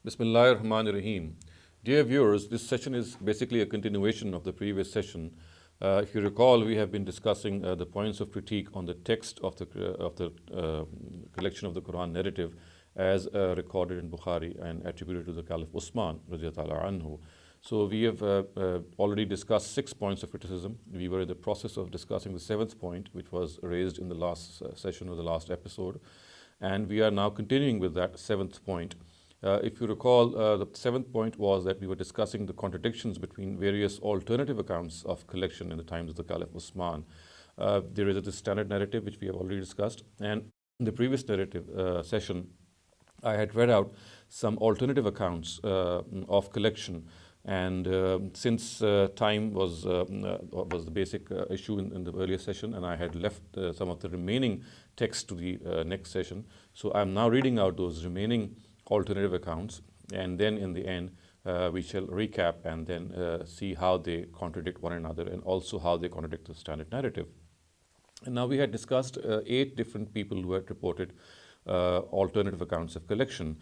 Bismillahir Rahmanir Rahim. Dear viewers, this session is basically a continuation of the previous session. If you recall, we have been discussing the points of critique on the text of the collection of the Quran narrative as recorded in Bukhari and attributed to the Caliph Uthman radiallahu anhu. So we have already discussed 6 points of criticism. We were in the process of discussing the 7th point, which was raised in the last session or the last episode. And we are now continuing with that 7th point. If you recall, the 7th point was that we were discussing the contradictions between various alternative accounts of collection in the times of the Caliph Uthman. There is the standard narrative, which we have already discussed. And in the previous narrative session, I had read out some alternative accounts of collection. And since time was the basic issue in the earlier session, and I had left some of the remaining text to the next session, so I'm now reading out those remaining alternative accounts, and then in the end we shall recap and then see how they contradict one another and also how they contradict the standard narrative. And now we had discussed 8 different people who had reported alternative accounts of collection.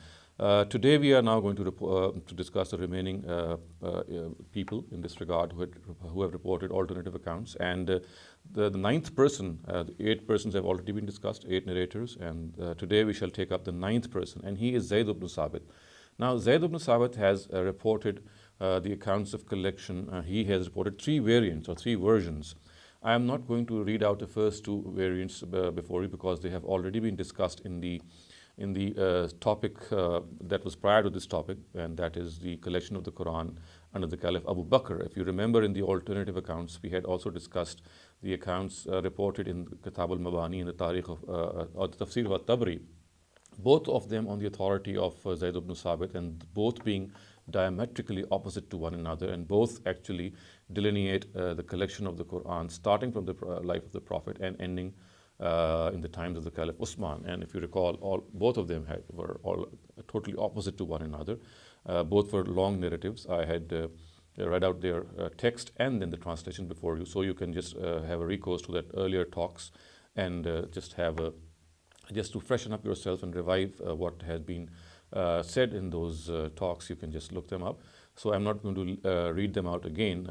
Today we are now going to discuss the remaining people in this regard who have reported alternative accounts. And the 9th person, the 8 persons have already been discussed, 8 narrators, and today we shall take up the 9th person, and he is Zayd ibn Sabit. Now Zayd ibn Sabit has reported the accounts of collection. He has reported 3 variants or 3 versions. I am not going to read out the first 2 variants before you because they have already been discussed in the topic that was prior to this topic, and that is the collection of the Quran under the Caliph Abu Bakr. If you remember, in the alternative accounts, we had also discussed the accounts reported in Kitab al-Mabani and the Tariq or the Tafsir of al-Tabri, both of them on the authority of Zayd ibn Sabit, and both being diametrically opposite to one another, and both actually delineate the collection of the Quran starting from the life of the Prophet and ending in the times of the Caliph Uthman. And if you recall, both of them were all totally opposite to one another. Both were long narratives. I had read out their text and then the translation before you, so you can just have a recourse to that earlier talks and just to freshen up yourself and revive what has been said in those talks. You can just look them up. So I'm not going to read them out again,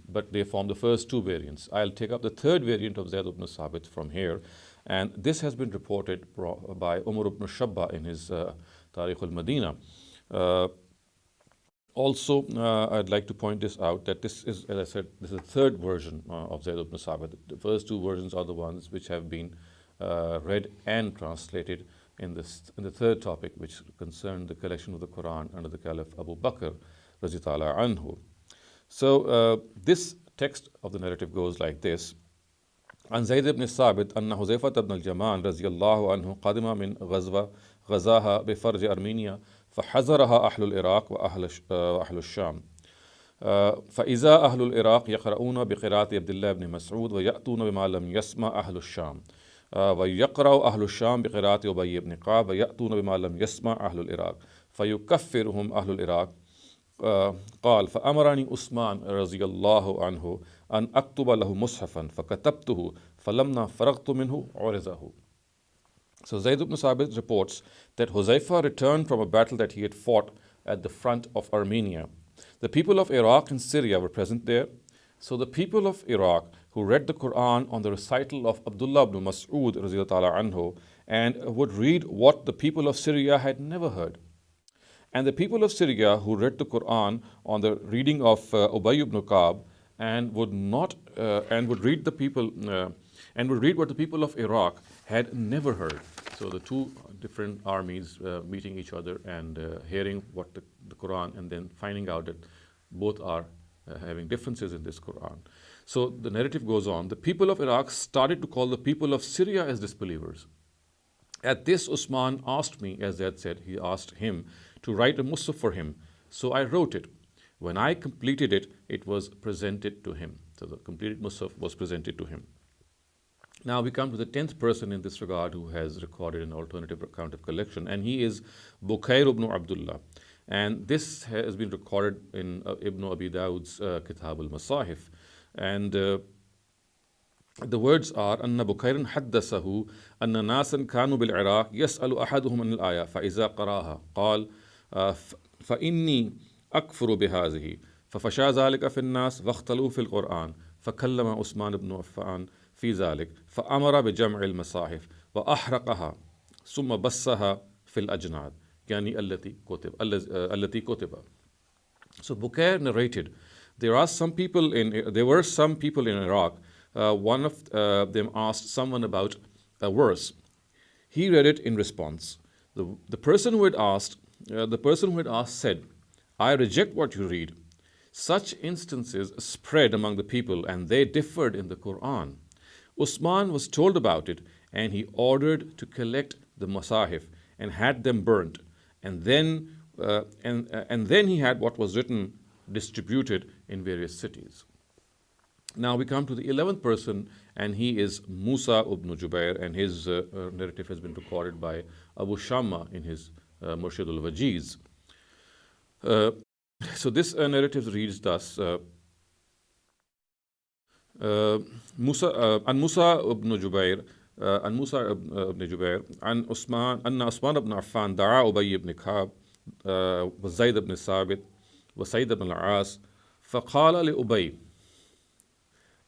but they form the first 2 variants. I'll take up the 3rd variant of Zayd ibn Sabit from here, and this has been reported by Umar ibn Shabba in his Tariq al-Madina. Also, I'd like to point this out that this is, as I said, this is the 3rd version of Zayd ibn Sabit. The first 2 versions are the ones which have been read and translated in the 3rd topic, which concerned the collection of the Quran under the Caliph Abu Bakr radiallahu anhu. So this text of the narrative goes like this. عن زيد بن ثابت أن حذيفة بن اليمان رضي الله عنه قدم من غزاها بفرج أرمينيا فحذرها أهل العراق وأهل الشام. فإذا أهل العراق يقرؤون بقراءة عبد الله بن مسعود ويأتون بما لم يسمع أهل الشام ويقرأ أهل الشام بقراءة أبي بن كعب ويأتون بما لم يسمع أهل العراق فيكفرهم أهل العراق. قال فأمرني عثمان رضي الله عنه أن أكتب له مصحفا فكتبته فلما فرغت منه عرضه. So Zayd ibn Sabit reports that Huzaifa returned from a battle that he had fought at the front of Armenia. The people of Iraq and Syria were present there. So the people of Iraq who read the Quran on the recital of Abdullah ibn Mas'ud radiallahu anhu and would read what the people of Syria had never heard. And the people of Syria who read the Quran on the reading of Ubay ibn Ka'b and would read what the people of Iraq had never heard. So the 2 different armies meeting each other and hearing what the Quran, and then finding out that both are having differences in this Quran. So the narrative goes on. The people of Iraq started to call the people of Syria as disbelievers. At this, Uthman asked me, as Zayd said, he asked him to write a mushaf for him. So I wrote it. When I completed it, it was presented to him. So the completed mushaf was presented to him. Now we come to the 10th person in this regard who has recorded an alternative account of collection, and he is Bukayr ibn Abdullah. And this has been recorded in Ibn Abi Dawud's Kitab al-Masahif. And the words are أن بكير حدثه أن ناسا كانوا بالعراق يسأل أحدهم عن الآية فإذا قرأها قال فإني أكفر بهذه ففشى ذلك في الناس واختلوا في القرآن فكلم عثمان بن عفان في ذلك فأمر بجمع المصاحف وأحرقها ثم بثها في الأجناد يعني التي كتب. So Bukair narrated, there were some people in Iraq. One of them asked someone about a verse. He read it in response. The person who had asked said, "I reject what you read." Such instances spread among the people, and they differed in the Qur'an. Uthman was told about it, and he ordered to collect the masahif and had them burnt, and then he had what was written distributed in various cities. Now we come to the 11th person, and he is Musa ibn Jubair, and his narrative has been recorded by Abu Shamma in his Murshid al-Wajiz. So this narrative reads thus: Musa ibn Jubair, عن موسى بن جبير عن عثمان أن عثمان بن عفان دعا أبي بن كعب وزيد بن ثابت وسعيد بن العاص فقال لأبي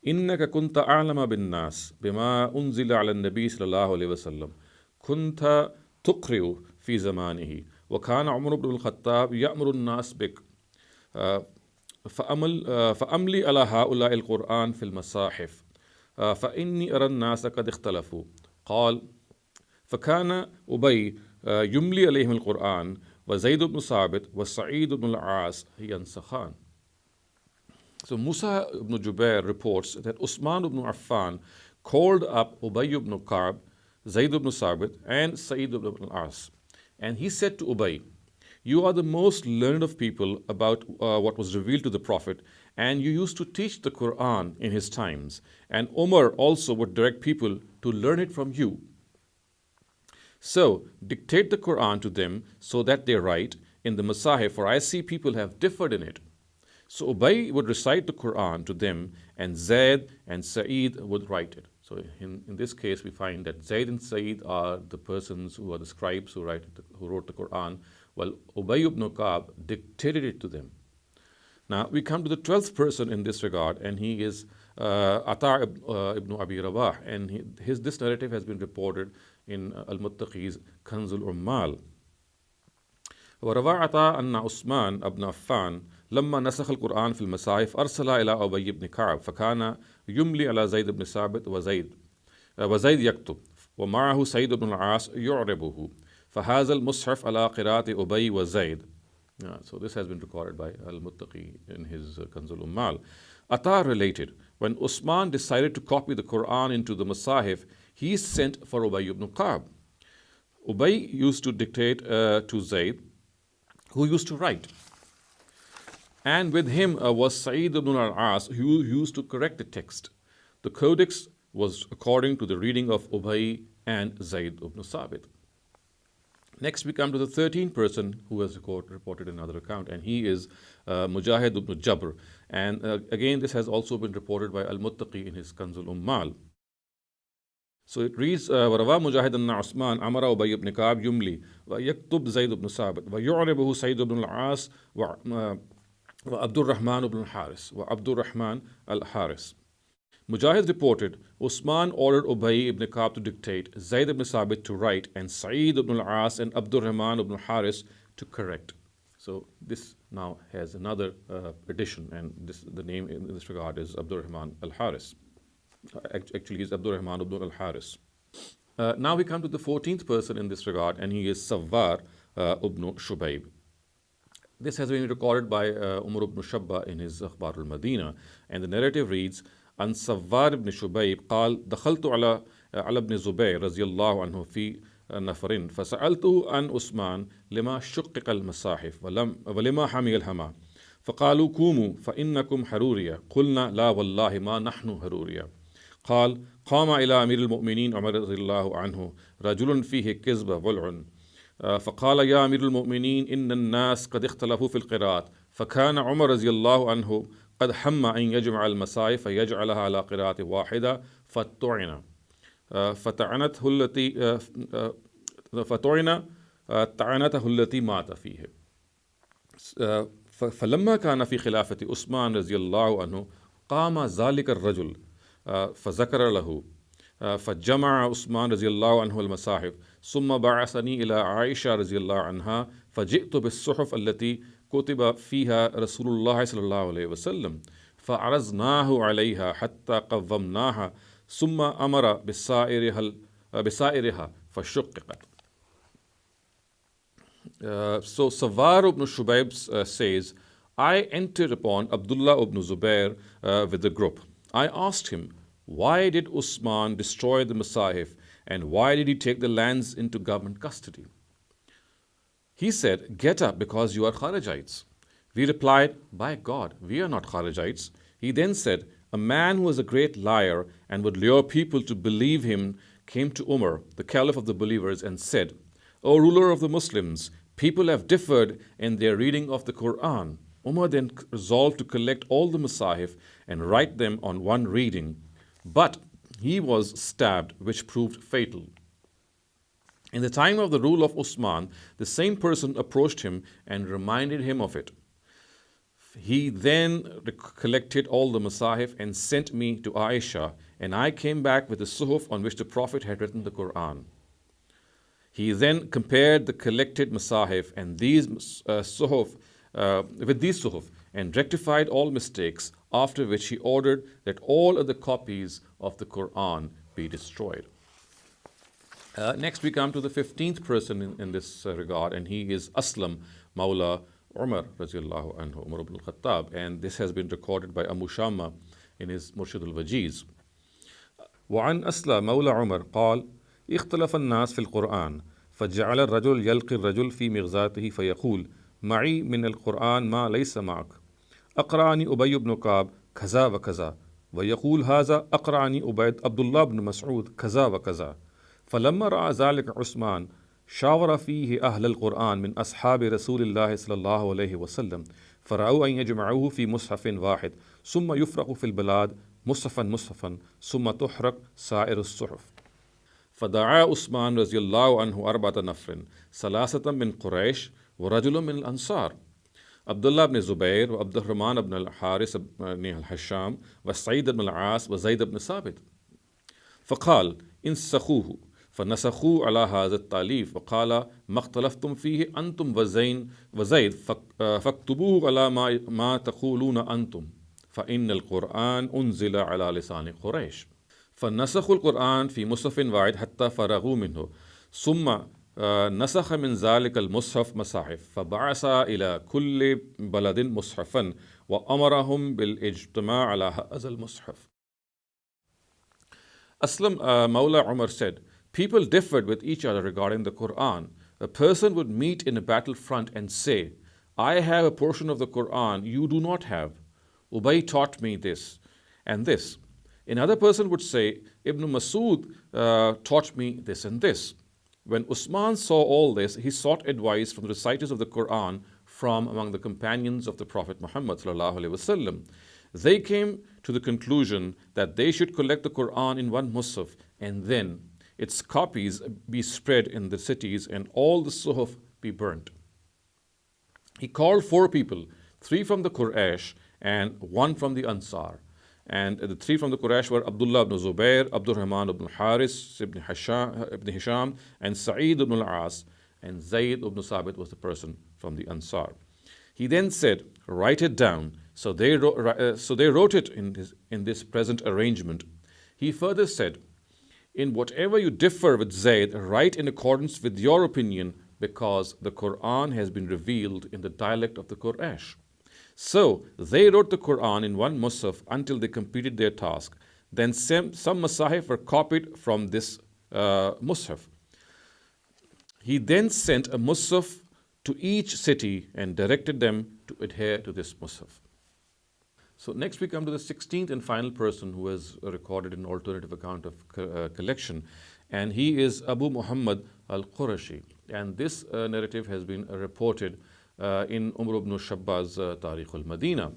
إنك كنت أعلم بالناس بما أنزل على النبي صلى الله عليه وسلم كنت تقرئ في زمانه وكان عمر بن الخطاب يأمر الناس بك فأملي على هؤلاء القرآن في المصاحف فإني أرى الناس قد اختلفوا. قال فكان أبي يملي عليهم القرآن وزيد بن ثابت وسعيد بن العاص ينسخان. So Musa ibn Jubair reports that Uthman ibn Affan called up Ubay ibn Ka'b, Zayd ibn Thabit, and Sa'id ibn al-As. And he said to Ubay, "You are the most learned of people about what was revealed to the Prophet, and you used to teach the Qur'an in his times. And Umar also would direct people to learn it from you. So dictate the Qur'an to them so that they write in the Masahif, for I see people have differed in it." So Ubay would recite the Qur'an to them, and Zayd and Sa'id would write it. So in this case, we find that Zayd and Sa'id are the persons who are the scribes who wrote the Qur'an, while Ubay ibn Ka'b dictated it to them. Now we come to the 12th person in this regard, and he is Ata ibn Abi Rabah, and this narrative has been reported in Al-Muttaqi's Kanzul Ummal. وروى عطاء أن عثمان بن عفان لما نسخ القرآن في المصاحف أرسل إلى أبي بن كعب فكان يملي على زيد بن ثابت وزيد يكتب ومعه سعيد بن العاص يعربه فهذا المصحف على قراءة أبي وزيد. So this has been recorded by Al-Muttaqi in his Kanzul Ummal. Ata related, when Uthman decided to copy the Quran into the Masahif, he sent for Ubay ibn Ka'b. Ubay used to dictate to Zayd, who used to write. And with him was Sa'id ibn al-As, who used to correct the text. The codex was according to the reading of Ubay and Zayd ibn Thabit. Next we come to the 13th person who has reported another account, and he is Mujahid ibn Jabr. And again, this has also been reported by Al-Muttaqi in his Kanzul Ummal. So it reads, وَرَوَى مُجَاهِدٌ أَنَّ عُثْمَانَ أَمَرَ أُبَيَّ بْنَ كَعْبَ يُمْلِي وَيَكْتُبْ زَيْدُ بْنُ ثَابِتٍ وَيُعْرِبُهُ سَعِيدُ بْنُ الْعَاصِ وَعَبْدُ الرَّحْمَنُ بْنُ الْحَارِثِ وَعَبْدُ الرَّحْمَنِ al-Haris. Mujahid reported, Uthman ordered Ubay ibn Ka'b to dictate, Zayd ibn Thabit to write, and Sa'id ibn al-As and Abdul Rahman ibn Haris to correct. So this now has another addition, and the name in this regard is Abdul Rahman al-Haris. Actually, he's Abdul Rahman ibn al-Haris. Now we come to the 14th person in this regard, and he is Sawwar ibn Shubayb. This has been recorded by Umar ibn Shabba in his Akhbar al-Madina, and the narrative reads, عن سوار بن شبيب قال دخلت على ابن الزبير رضي الله عنه في نفر فسألته عن عثمان لما شقق المصاحف ولما حمي الهما فقالوا قوموا فإنكم حرورية قلنا لا والله ما نحن حرورية قال قام إلى أمير المؤمنين عمر رضي الله عنه رجل فيه كذب ولعن فقال يا أمير المؤمنين إن الناس قد اختلفوا في القراءات فكان عمر رضي الله عنه قد هم أن يجمع المصاحف فيجعلها على قراءة واحدة فطعن فتعنته التي مات فيه. فلما كان في خلافة عثمان رضي الله عنه قام ذلك الرجل فذكر له فجمع عثمان رضي الله عنه المصاحف ثم بعثني إلى عائشة رضي الله عنها فجئت بالصحف التي كتب فيها رسول الله صلى الله عليه وسلم فعرضناه عليها حتى قومناها ثم أمر بسائرها فشققت. So Sawar ibn Shubayb says, I entered upon Abdullah ibn Zubair with the group. I asked him, why did Uthman destroy the Masahif and why did he take the lands into government custody? He said, get up because you are Kharijites. We replied, by God, we are not Kharijites. He then said, a man who was a great liar and would lure people to believe him came to Umar, the caliph of the believers, and said, O ruler of the Muslims, people have differed in their reading of the Qur'an. Umar then resolved to collect all the Masahif and write them on one reading. But he was stabbed, which proved fatal. In the time of the rule of Uthman, the same person approached him and reminded him of it. He then collected all the Masahif and sent me to Aisha, and I came back with the suhuf on which the Prophet had written the Qur'an. He then compared the collected Masahif and these suhuf with these suhuf and rectified all mistakes, after which he ordered that all other copies of the Qur'an be destroyed. Next we come to the 15th person in this regard, and he is Aslam Mawla Umar radiallahu anhu, Umar ibn al-Khattab, and this has been recorded by Abu Shamma in his Murshid al-Wajiz. وعن أسلم مولى عمر قال اختلف الناس في القرآن فجعل الرجل يلقي الرجل في مغزاته فيقول معي من القرآن ما ليس معك أقرأني أبي بن كعب كذا وكذا ويقول هذا أقرأني عبد الله بن مسعود كذا وكذا فلما رأى ذلك عثمان شاور فيه أهل القرآن من أصحاب رسول الله صلى الله عليه وسلم فرأوا أن يجمعوه في مصحف واحد ثم يفرق في البلاد مصحفا ثم تحرق سائر الصحف. فدعا عثمان رضي الله عنه 4 نفر 3 من قريش ورجل من الأنصار عبد الله بن زبير وعبد الرحمن بن الحارث بن الحشام وسعيد بن العاص وزيد بن ثابت فقال انسخوه فنسخوا على هذا التأليف وقال ما اختلفتم فيه أنتم وزيد فاكتبوه على ما تقولون أنتم فإن القرآن أنزل على لسان قريش فنسخوا القرآن في مصحف واحد حتى فرغوا منه ثم نسخ من ذلك المصحف مصاحف فبعث إلى كل بلد مصحفا وأمرهم بالاجتماع على هذا المصحف. Aslam Mawla Umar said, people differed with each other regarding the Qur'an. A person would meet in a battlefront and say, I have a portion of the Qur'an you do not have. Ubay taught me this and this. Another person would say, Ibn Masud taught me this and this. When Uthman saw all this, he sought advice from the reciters of the Qur'an from among the companions of the Prophet Muhammad sallallahu alaihi wasallam. They came to the conclusion that they should collect the Qur'an in one mushaf and then its copies be spread in the cities and all the suhuf be burnt. He called 4 people, 3 from the Quraysh and 1 from the Ansar. And the 3 from the Quraysh were Abdullah ibn Zubair, Abdul Rahman ibn Haris ibn Hisham, and Sa'id ibn al-As, and Zayd ibn Thabit was the person from the Ansar. He then said, write it down. So they wrote it in this present arrangement. He further said, in whatever you differ with Zayd, write in accordance with your opinion, because the Qur'an has been revealed in the dialect of the Quraysh. So they wrote the Qur'an in one mushaf until they completed their task. Then some masahif were copied from this mushaf. He then sent a mushaf to each city and directed them to adhere to this mushaf. So next we come to the 16th and final person who has recorded an alternative account of collection, and he is Abu Muhammad al-Qurashi. And this narrative has been reported in Umar ibn Shabbaz's Tarikh al-Madina.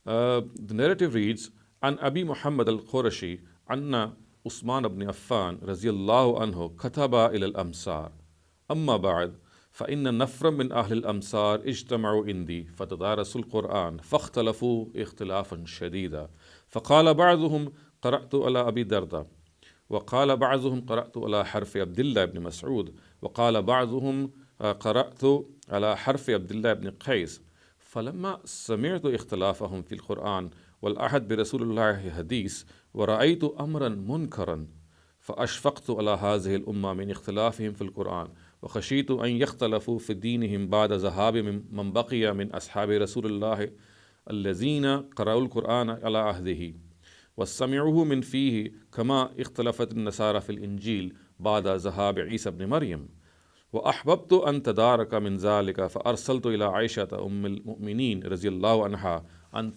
The narrative reads, An Abi Muhammad al-Qurashi, Anna Uthman ibn Affan, raziyallahu anhu, kataba ila al-amsar. Amma ba'd, فإن نفرا من أهل الأمصار اجتمعوا عندي فتدارسوا القرآن فاختلفوا اختلافا شديدا فقال بعضهم قرأت على أبي درداء وقال بعضهم قرأت على حرف عبد الله بن مسعود وقال بعضهم قرأت على حرف عبد الله بن قيس فلما سمعت اختلافهم في القرآن والعهد برسول الله حديث ورأيت أمرا منكرا فأشفقت على هذه الأمة من اختلافهم في القرآن وخشيت أن يختلفوا في دينهم بعد ذهاب من بقي من أصحاب رسول الله الذين قرأوا القرآن على عهده وسمعوه من فيه كما اختلفت النصارى في الإنجيل بعد ذهاب عيسى بن مريم وأحببت أن تدارك من ذلك فأرسلت إلى عائشة أم المؤمنين رضي الله عنها أن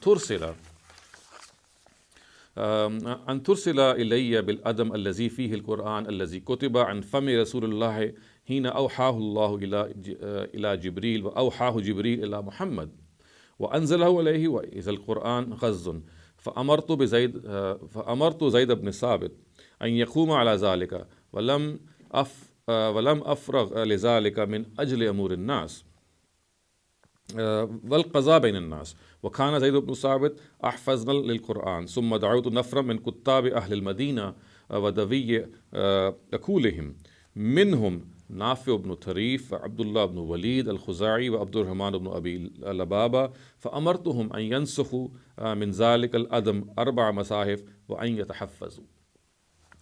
ترسل إلي بالأدم الذي فيه القرآن الذي كتب عن فم رسول الله حين أوحاه الله إلى جبريل وأوحاه جبريل إلى محمد وأنزله عليه وإذا القرآن غز فأمرت زيد بن ثابت أن يقوم على ذلك ولم أفرغ لذلك من أجل أمور الناس والقضاء بين الناس وكان زيد بن ثابت أحفظنا للقرآن ثم دعوت نفرا من كتاب أهل المدينة ودوي أكولهم منهم نافع بن طريف وعبد الله بن وليد الخزاعي وعبد الرحمن بن أبي لبابة فأمرتهم أن ينسخوا من ذلك الأدم 4 مصاحف وأن يتحفظوا.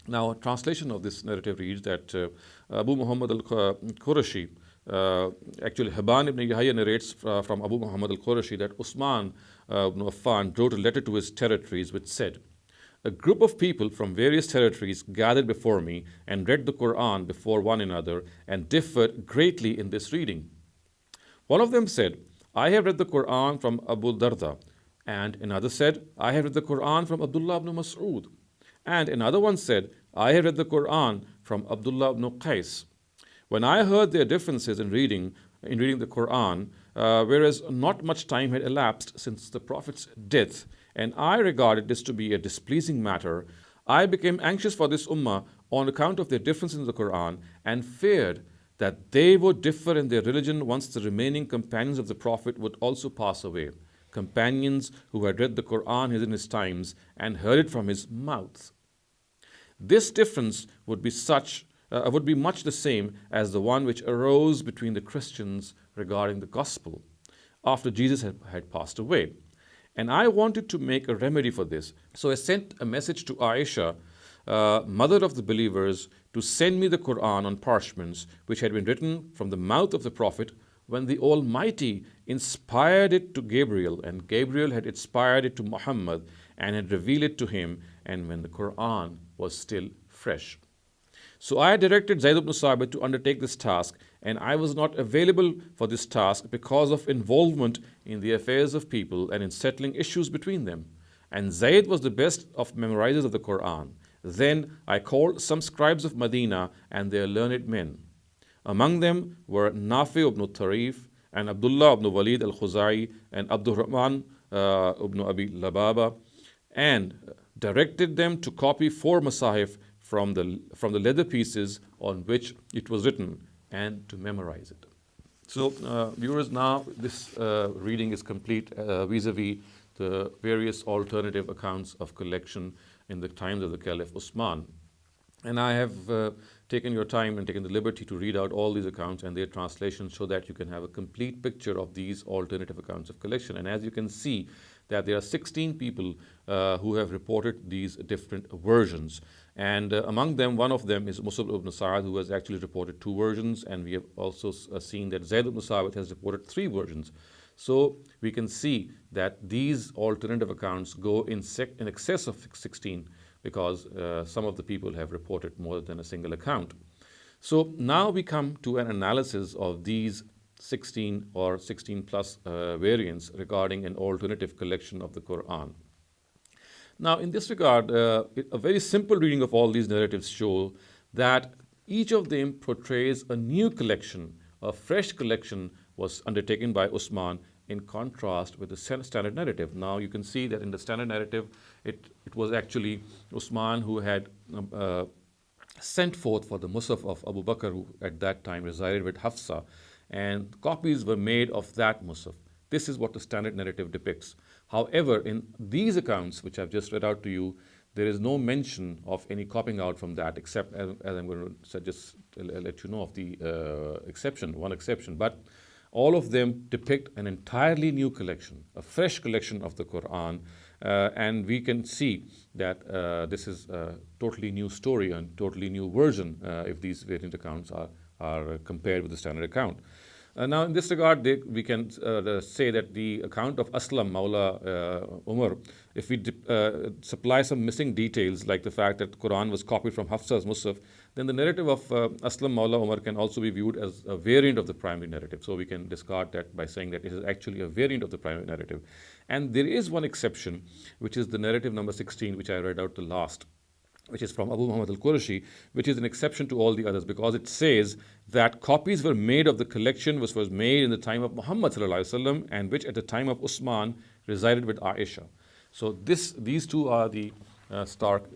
Now, a translation of this narrative reads that Abu Muhammad al-Qurashi, actually Hibban ibn Yahya narrates from Abu Muhammad al-Qurashi that Uthman ibn Affan wrote a letter to his territories which said, "A group of people from various territories gathered before me and read the Qur'an before one another and differed greatly in this reading. One of them said, I have read the Qur'an from Abu Darda, and another said, I have read the Qur'an from Abdullah ibn Mas'ud. And another one said, I have read the Qur'an from Abdullah ibn Qais. When I heard their differences in reading the Qur'an, whereas not much time had elapsed since the Prophet's death, and I regarded this to be a displeasing matter, I became anxious for this ummah on account of their differences in the Qur'an and feared that they would differ in their religion once the remaining companions of the Prophet would also pass away, companions who had read the Qur'an in his times and heard it from his mouth. This difference would be much the same as the one which arose between the Christians regarding the gospel after Jesus had passed away. And I wanted to make a remedy for this. So I sent a message to Aisha, mother of the believers, to send me the Qur'an on parchments which had been written from the mouth of the Prophet when the Almighty inspired it to Gabriel, and Gabriel had inspired it to Muhammad and had revealed it to him, and when the Qur'an was still fresh. So I directed Zayd ibn Sabit to undertake this task, and I was not available for this task because of involvement in the affairs of people and in settling issues between them. And Zayd was the best of memorizers of the Qur'an. Then I called some scribes of Medina and their learned men. Among them were Nafi ibn Tarif and Abdullah ibn Walid al-Khuzai and Abdul Rahman ibn Abi Lababa, and directed them to copy 4 masahif from the leather pieces on which it was written and to memorize it. So, viewers, now this reading is complete vis-a-vis the various alternative accounts of collection in the times of the Caliph Uthman. And I have taken your time and taken the liberty to read out all these accounts and their translations so that you can have a complete picture of these alternative accounts of collection. And as you can see, that there are 16 people who have reported these different versions. And among them, one of them is Musab ibn Sa'ad, who has actually reported 2 versions. And we have also seen that Zayd ibn Sabit has reported 3 versions. So we can see that these alternative accounts go in excess of 16, because some of the people have reported more than a single account. So now we come to an analysis of these 16 or 16 plus variants regarding an alternative collection of the Qur'an. Now, in this regard, a very simple reading of all these narratives show that each of them portrays a new collection, a fresh collection was undertaken by Uthman in contrast with the standard narrative. Now, you can see that in the standard narrative, it was actually Uthman who had sent forth for the Musaf of Abu Bakr, who at that time resided with Hafsa, and copies were made of that Musaf. This is what the standard narrative depicts. However, in these accounts, which I've just read out to you, there is no mention of any copying out from that, except as I'm going to just let you know of the one exception. But all of them depict an entirely new collection, a fresh collection of the Quran, and we can see that this is a totally new story and totally new version if these variant accounts are compared with the standard account. Now, in this regard, we can say that the account of Aslam Mawla Umar, if we supply some missing details, like the fact that the Quran was copied from Hafsa's Musaf, then the narrative of Aslam Mawla Umar can also be viewed as a variant of the primary narrative. So we can discard that by saying that it is actually a variant of the primary narrative. And there is one exception, which is the narrative number 16, which I read out the last, which is from Abu Muhammad al-Qurashi, which is an exception to all the others, because it says that copies were made of the collection which was made in the time of Muhammad ﷺ, and which at the time of Uthman resided with Aisha. So these two are the stark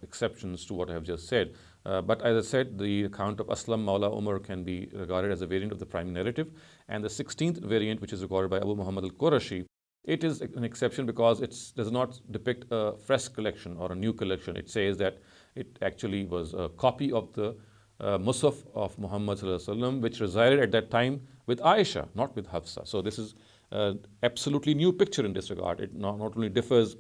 exceptions to what I have just said. But as I said, the account of Aslam Mawla Umar can be regarded as a variant of the primary narrative, and the 16th variant, which is recorded by Abu Muhammad al-Qurashi, it is an exception because it does not depict a fresh collection or a new collection. It says that it actually was a copy of the Musaf of Muhammad ﷺ, which resided at that time with Aisha, not with Hafsa. So this is an absolutely new picture in this regard. It not only differs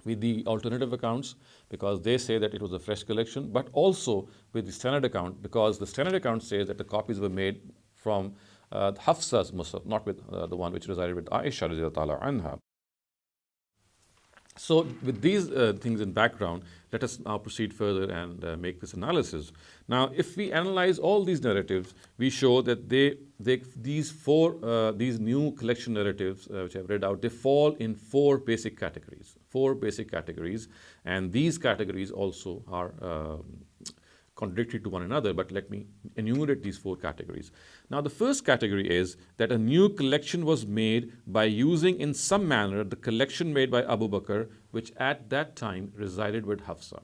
with the alternative accounts because they say that it was a fresh collection, but also with the standard account because the standard account says that the copies were made from Hafsa's Musaf, not with the one which resided with Aisha radiallahu anha. So with these things in background, let us now proceed further and make this analysis. Now, if we analyze all these narratives, we show that these new collection narratives, which I've read out, they fall in four basic categories. And these categories also are contradictory to one another, but let me enumerate these four categories. Now, the first category is that a new collection was made by using in some manner the collection made by Abu Bakr, which at that time resided with Hafsa.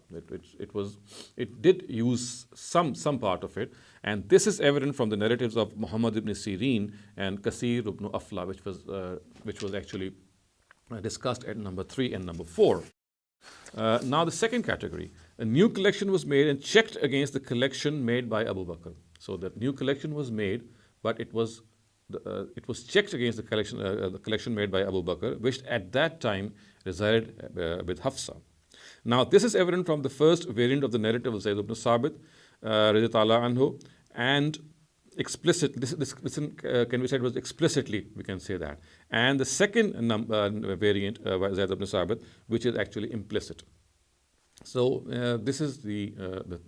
It did use some part of it, and this is evident from the narratives of Muhammad ibn Sirin and Kasir ibn Afla, which was actually discussed at number 3 and number 4. Now the second category, a new collection was made and checked against the collection made by Abu Bakr. So the new collection was made, but it was checked against the collection made by Abu Bakr, which at that time resided with Hafsa. Now this is evident from the first variant of the narrative of Zayd ibn Sabit, radiyallahu anhu, and explicit. This can be said was explicitly, we can say that. And the second variant by Zayd ibn Sabit, which is actually implicit. So this is the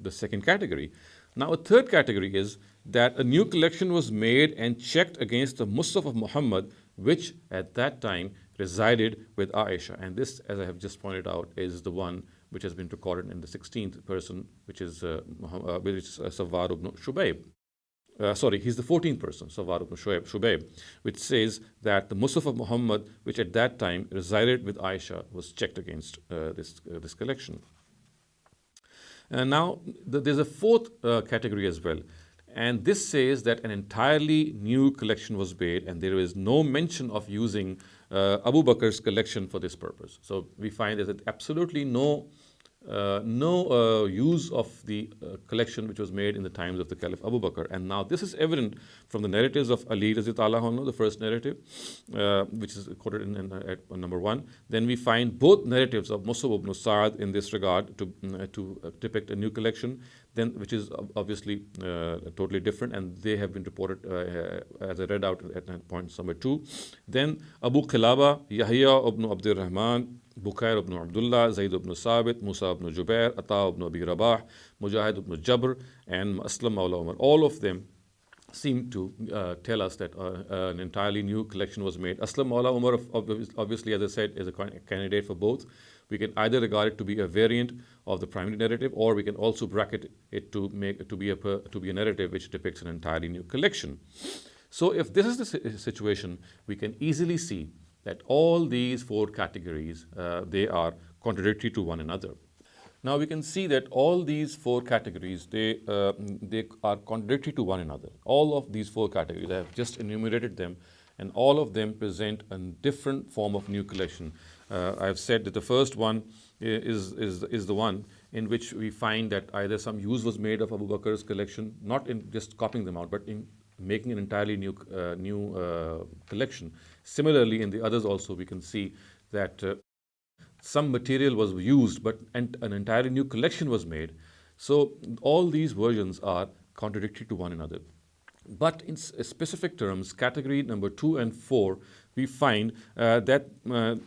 second category. Now a third category is that a new collection was made and checked against the Musaf of Muhammad, which at that time resided with Aisha. And this, as I have just pointed out, is the one which has been recorded in the 16th person, which is Sawwar ibn Shubayb. He's the 14th person, Sawwar ibn Shubayb, which says that the Musaf of Muhammad, which at that time resided with Aisha, was checked against this collection. And now there's a fourth category as well, and this says that an entirely new collection was made, and there is no mention of using Abu Bakr's collection for this purpose. So we find there's absolutely no use of the collection which was made in the times of the Caliph Abu Bakr. And now this is evident from the narratives of Ali radiallahu anhu, the first narrative, which is quoted at number 1. Then we find both narratives of Musab ibn Sa'ad in this regard to depict a new collection, then which is obviously totally different, and they have been reported as I read out at point number 2. Then Abu Qilaba, Yahya ibn Abdul Rahman, Bukair ibn Abdullah, Zayd ibn Sabit, Musa ibn Jubair, Ata ibn Abi Rabah, Mujahid ibn Jabr, and Aslam Mawla Umar. All of them seem to tell us that an entirely new collection was made. Aslam Mawla Umar, obviously, as I said, is a candidate for both. We can either regard it to be a variant of the primary narrative, or we can also bracket it to be a narrative which depicts an entirely new collection. So if this is the situation, we can easily see that all these four categories, they are contradictory to one another. Now we can see that all these four categories, they are contradictory to one another. All of these four categories, I have just enumerated them, and all of them present a different form of new collection. I have said that the first one is the one in which we find that either some use was made of Abu Bakr's collection, not in just copying them out, but in making an entirely new collection. Similarly, in the others also we can see that some material was used, but an entirely new collection was made. So all these versions are contradictory to one another. But in specific terms, category number 2 and 4, we find that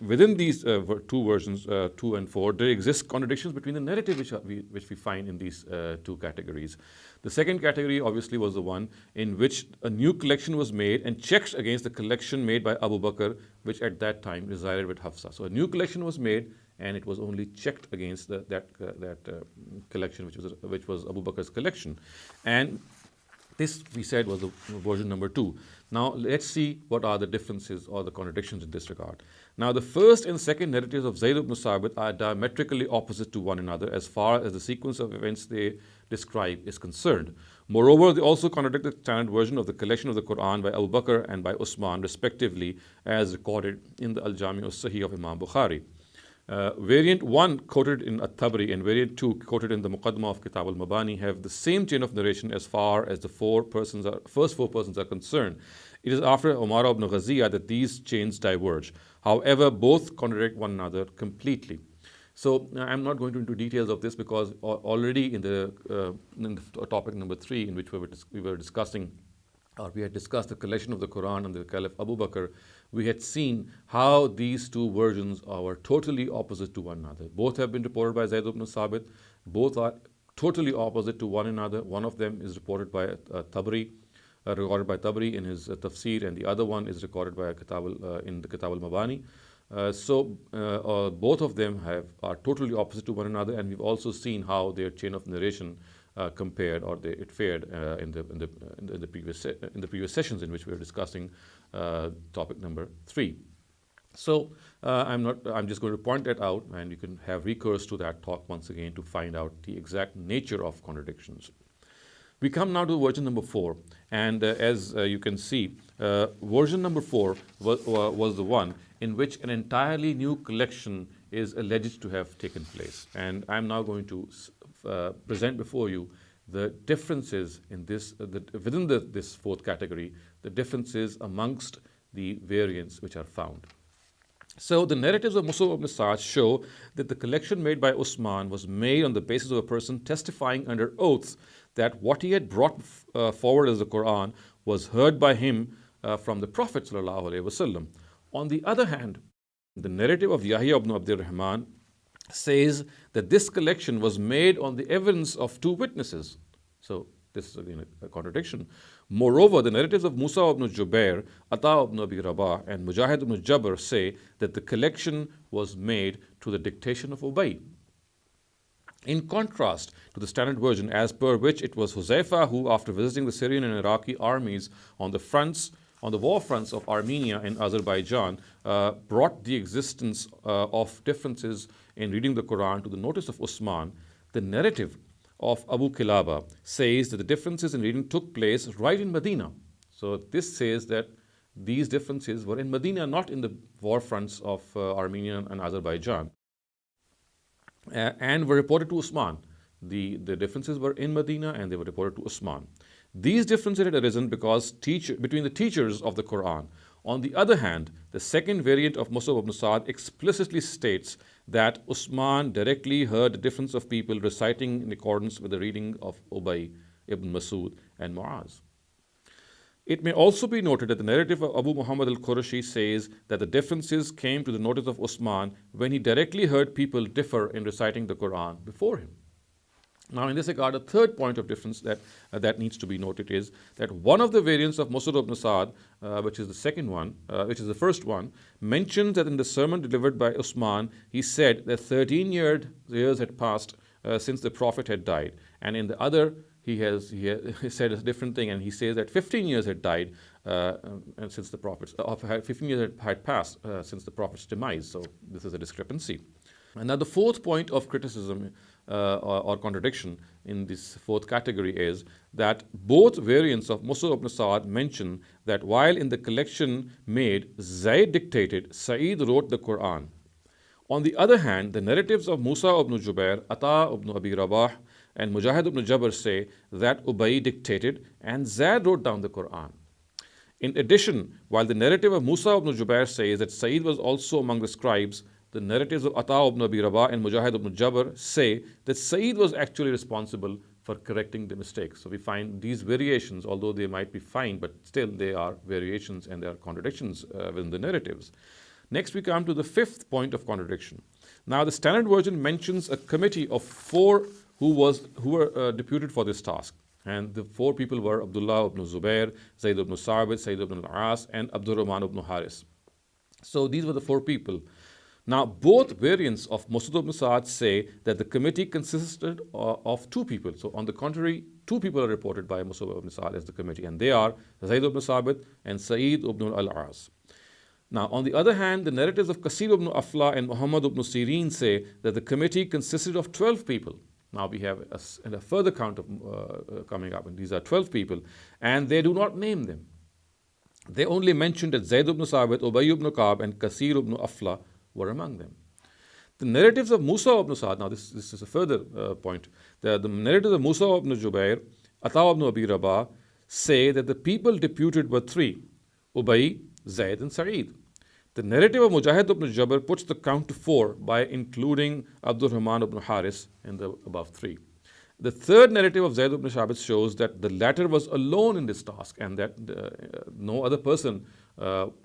within these two versions, 2 and 4, there exist contradictions between the narrative which we find in these two categories. The second category obviously was the one in which a new collection was made and checked against the collection made by Abu Bakr, which at that time resided with Hafsa. So a new collection was made, and it was only checked against that collection, which was Abu Bakr's collection. And this, we said, was the version number 2. Now, let's see what are the differences or the contradictions in this regard. Now, the first and second narratives of Zayd ibn Sabit are diametrically opposite to one another as far as the sequence of events they describe is concerned. Moreover, they also contradict the standard version of the collection of the Qur'an by Abu Bakr and by Uthman, respectively, as recorded in the Al-Jami al-Sahih of Imam Bukhari. Variant 1 quoted in At-Tabari and variant 2 quoted in the Muqaddimah of Kitab al-Mabani have the same chain of narration as far as the first four persons are concerned. It is after Umar ibn Ghaziyah that these chains diverge. However, both contradict one another completely. So I'm not going into details of this because already in the topic number 3, in which we were discussing, or we had discussed the collection of the Quran under the Caliph Abu Bakr, we had seen how these two versions are totally opposite to one another. Both have been reported by Zayd ibn Sabit. Both are totally opposite to one another. One of them is reported by Tabari, recorded by Tabari in his tafsir, and the other one is recorded by in the Kitab al-Mabani. So both of them are totally opposite to one another, and we've also seen how their chain of narration compared, or it fared in the previous sessions in which we were discussing topic number 3. So I'm just going to point that out, and you can have recourse to that talk once again to find out the exact nature of contradictions. We come now to version number 4, and as you can see, version number 4 was the one in which an entirely new collection is alleged to have taken place. And I'm now going to present before you the differences in this, within this fourth category, the differences amongst the variants which are found. So the narratives of Musab ibn Sa'd show that the collection made by Uthman was made on the basis of a person testifying under oath that what he had brought forward as the Qur'an was heard by him from the Prophet ﷺ. On the other hand, the narrative of Yahya ibn Abd al-Rahman says that this collection was made on the evidence of 2 witnesses. So this is again a contradiction. Moreover, the narratives of Musa ibn Jubair, Ata ibn Abi Rabah, and Mujahid ibn Jabr say that the collection was made to the dictation of Ubay. In contrast to the standard version, as per which it was Huzaifa who, after visiting the Syrian and Iraqi armies on the war fronts of Armenia and Azerbaijan, brought the existence of differences in reading the Quran to the notice of Uthman, the narrative of Abu Kilaba says that the differences in reading took place right in Medina. So this says that these differences were in Medina, not in the war fronts of Armenia and Azerbaijan, and were reported to Uthman. The differences were in Medina and they were reported to Uthman. These differences had arisen between the teachers of the Quran. On the other hand, the second variant of Musab ibn Sa'd explicitly states that Uthman directly heard the difference of people reciting in accordance with the reading of Ubay ibn Masud and Mu'az. It may also be noted that the narrative of Abu Muhammad al-Qurashi says that the differences came to the notice of Uthman when he directly heard people differ in reciting the Quran before him. Now, in this regard, a third point of difference that needs to be noted is that one of the variants of Musab ibn Sa'd, which is the first one, mentions that in the sermon delivered by Uthman, he said that 13 years had passed since the Prophet had died, and in the other, he said a different thing, and he says that 15 years had died and since the Prophet's 15 years had passed since the Prophet's demise. So this is a discrepancy. And now the fourth point of criticism or contradiction in this fourth category is that both variants of Musab ibn Sa'd mention that while in the collection made, Zayd dictated, Sa'id wrote the Qur'an. On the other hand, the narratives of Musa ibn Jubair, Ata ibn Abi Rabah, and Mujahid ibn Jabr say that Ubay dictated and Zayd wrote down the Qur'an. In addition, while the narrative of Musa ibn Jubair says that Sa'id was also among the scribes, the narratives of Ata ibn Abi Rabah and Mujahid ibn Jabr say that Sa'id was actually responsible for correcting the mistakes. So we find these variations, although they might be fine, but still they are variations and there are contradictions within the narratives. Next, we come to the fifth point of contradiction. Now, the standard version mentions a committee of four who were deputed for this task. And the four people were Abdullah ibn Zubair, Zayd ibn Sabit, Sayyid ibn al-As, and Abdul Rahman ibn Haris. So these were the four people. Now, both variants of Musab ibn Sa'd say that the committee consisted of two people. So, on the contrary, two people are reported by Musab ibn Sa'd as the committee, and they are Zayd ibn Sabit and Sa'id ibn al-As. Now, on the other hand, the narratives of Qasir ibn Afla and Muhammad ibn Sirin say that the committee consisted of 12 people. Now, we have a further count of coming up, and these are 12 people, and they do not name them. They only mention that Zayd ibn Sabit, Ubay ibn Ka'b, and Qasir ibn Afla were among them. The narratives of Musa ibn Sa'd, now this is a further point. The narratives of Musa ibn Jubair, Ata ibn Abi Rabah say that the people deputed were three, Ubay, Zayd, and Sa'id. The narrative of Mujahid ibn Jabr puts the count to four by including Abdul Rahman ibn Haris in the above three. The third narrative of Zayd ibn Shabit shows that the latter was alone in this task and that no other person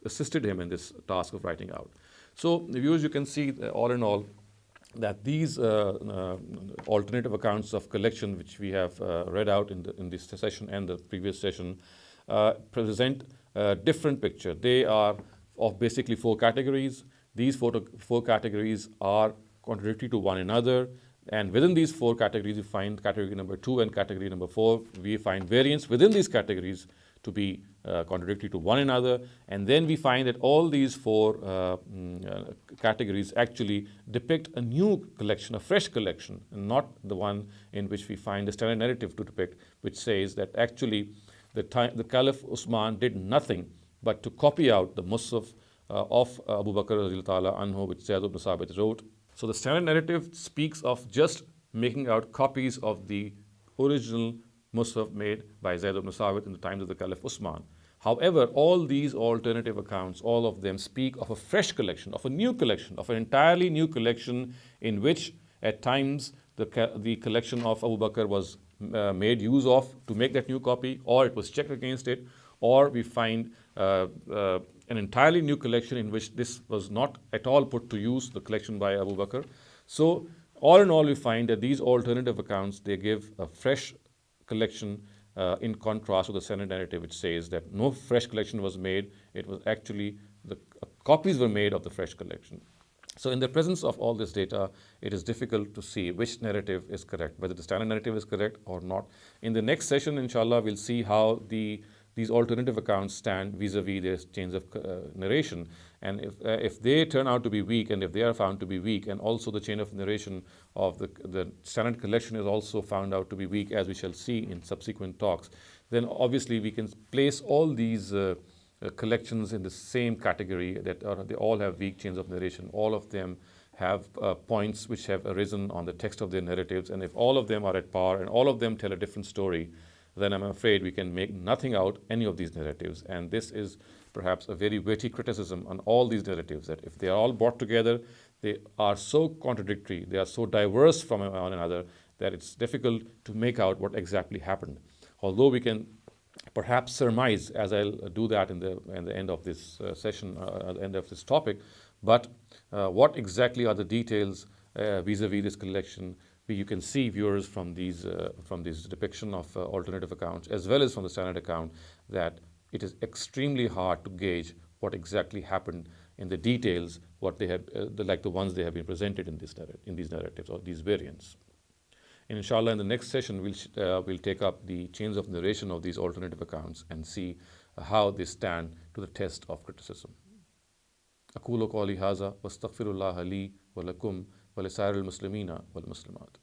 assisted him in this task of writing out. So, viewers, you can see all in all that these alternative accounts of collection, which we have read out in this session and the previous session, present a different picture. They are of basically four categories. These four categories are contradictory to one another. And within these four categories, you find category number 2 and category number 4. We find variants within these categories to be contradictory to one another. And then we find that all these four categories actually depict a new collection, a fresh collection, and not the one in which we find the standard narrative to depict, which says that actually the Caliph Uthman did nothing but to copy out the Musaf of Abu Bakr anhu, which Zayd ibn Sabit wrote. So the standard narrative speaks of just making out copies of the original Musaf made by Zayd ibn Sabit in the times of the Caliph Uthman. However, all these alternative accounts, all of them speak of a fresh collection, of a new collection, of an entirely new collection in which at times the collection of Abu Bakr was made use of to make that new copy, or it was checked against it, or we find an entirely new collection in which this was not at all put to use, the collection by Abu Bakr. So, all in all, we find that these alternative accounts, they give a fresh collection in contrast to the standard narrative, which says that no fresh collection was made. It was actually the copies were made of the fresh collection. So in the presence of all this data, it is difficult to see which narrative is correct, whether the standard narrative is correct or not. In the next session, inshallah, we'll see how these alternative accounts stand vis-a-vis their chains of narration. And if they turn out to be weak, and if they are found to be weak, and also the chain of narration of the standard collection is also found out to be weak, as we shall see in subsequent talks, then obviously we can place all these collections in the same category, that they all have weak chains of narration. All of them have points which have arisen on the text of their narratives, and if all of them are at par and all of them tell a different story, then I'm afraid we can make nothing out any of these narratives. And this is perhaps a very weighty criticism on all these narratives, that if they are all brought together, they are so contradictory, they are so diverse from one another, that it's difficult to make out what exactly happened. Although we can perhaps surmise, as I'll do that in the end of this session, at the end of this topic, but what exactly are the details vis-a-vis this collection? You can see, viewers, from these depiction of alternative accounts as well as from the standard account, that it is extremely hard to gauge what exactly happened in the details, what they have, like the ones they have been presented in these narratives or these variants. And inshallah, in the next session, we'll take up the chains of narration of these alternative accounts and see how they stand to the test of criticism. أقول قولي هذا واستغفر الله لي ولكم ولسائر المسلمين والمسلمات.